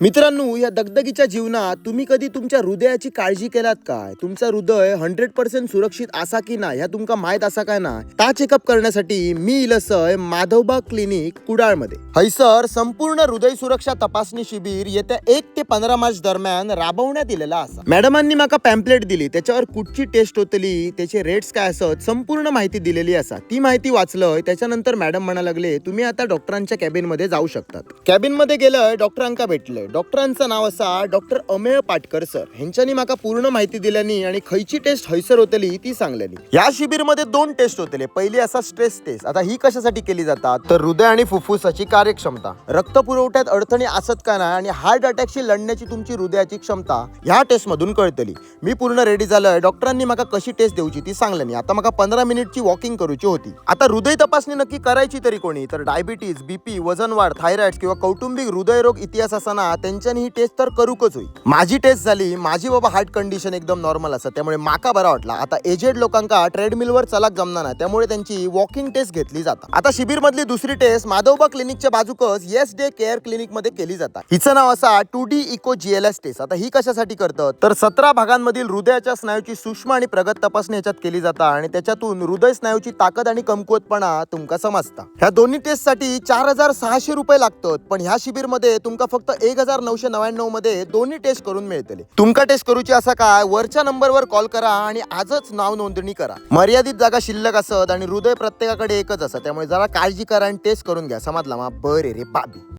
मित्रांनो, या दगदगीच्या जीवनात तुम्ही कधी तुमच्या हृदयाची काळजी केलात काय? तुमचा हृदय 100% सुरक्षित असा की नाही ह्या तुमका माहित असा काय ना? ता चेकअप करण्यासाठी मी इलसय माधवबाग क्लिनिक कुडाळमध्ये. हैसर संपूर्ण हृदय सुरक्षा तपासणी शिबिर येत्या 1 ते 15 मार्च दरम्यान राबवण्यात दिलेला असा. मॅडमांनी माका पॅम्पलेट दिली, त्याच्यावर कुठची टेस्ट होतली, त्याचे रेट्स काय असत, संपूर्ण माहिती दिलेली असा. ती माहिती वाचलंय, त्याच्यानंतर मॅडम म्हणा लागले तुम्ही आता डॉक्टरांच्या कॅबिन मध्ये जाऊ शकतात. कॅबिन मध्ये गेलंय, डॉक्टरांका भेटलंय. डॉक्टरांचं नाव असा डॉक्टर अमेय पाटकर सर. ह्यांच्यानी माका पूर्ण माहिती दिल्यानी आणि खयची टेस्ट हैसर होतली ती सांगल्यानी. या शिबिर मध्ये 2 टेस्ट होतले. पहिली असा स्ट्रेस टेस्ट. आता ही कशासाठी केली जातात तर हृदय आणि फुफ्फुसाची कार्यक्षमता, रक्त पुरवठ्यात अडचणी असत का नाही आणि हार्ट अटॅकशी लढण्याची तुमची हृदयाची क्षमता ह्या टेस्ट मधून कळतली. मी पूर्ण रेडी झालोय. डॉक्टरांनी माका कशी टेस्ट देऊची ती सांगल्यानी. आता माका 15 मिनिटची वॉकिंग करूची होती. आता हृदय तपासणी नक्की करायची तरी कोणी? तर डायबिटीज, बीपी, वजन वाढ, थायरॉइड किंवा कौटुंबिक हृदयरोग इतिहास असताना त्यांच्यानी ही टेस्ट तर करूकच होई. माझी टेस्ट झाली. माझी बाबा हार्ट कंडिशन एकदम नॉर्मल असं, त्यामुळे माका बरा वाटला. आता एजेड लोकांका ट्रेडमिलवर चलाक जमणार नाही, त्यामुळे त्यांची वॉकिंग टेस्ट घेतली जातात. आता शिबिर मधली दुसरी टेस्ट माधवबाग क्लिनिकच्या बाजूकच येस डे केअर क्लिनिक मध्ये केली जातात. हिचं नाव असा 2D इको GLS टेस्ट. आता ही कशासाठी करतात तर 17 भागांमधील हृदयाच्या स्नायूची सूक्ष्म आणि प्रगत तपासणी याच्यात केली जातात आणि त्याच्यातून हृदय स्नायूची ताकद आणि कमकुवतपणा तुमका समजता. ह्या दोन्ही टेस्ट साठी 4600 रुपये लागतात, पण ह्या शिबिर मध्ये तुमका फक्त 1999 मध्ये दोन्ही टेस्ट करून मिळतले. तुमका टेस्ट करूची असा काय, वरच्या नंबरवर कॉल करा आणि आजच नाव नोंदणी करा. मर्यादित जागा शिल्लक असत आणि हृदय प्रत्येकाकडे एकच असत, त्यामुळे जरा काळजी करा आणि टेस्ट करून घ्या. समजला मा? बरे रे बाबी.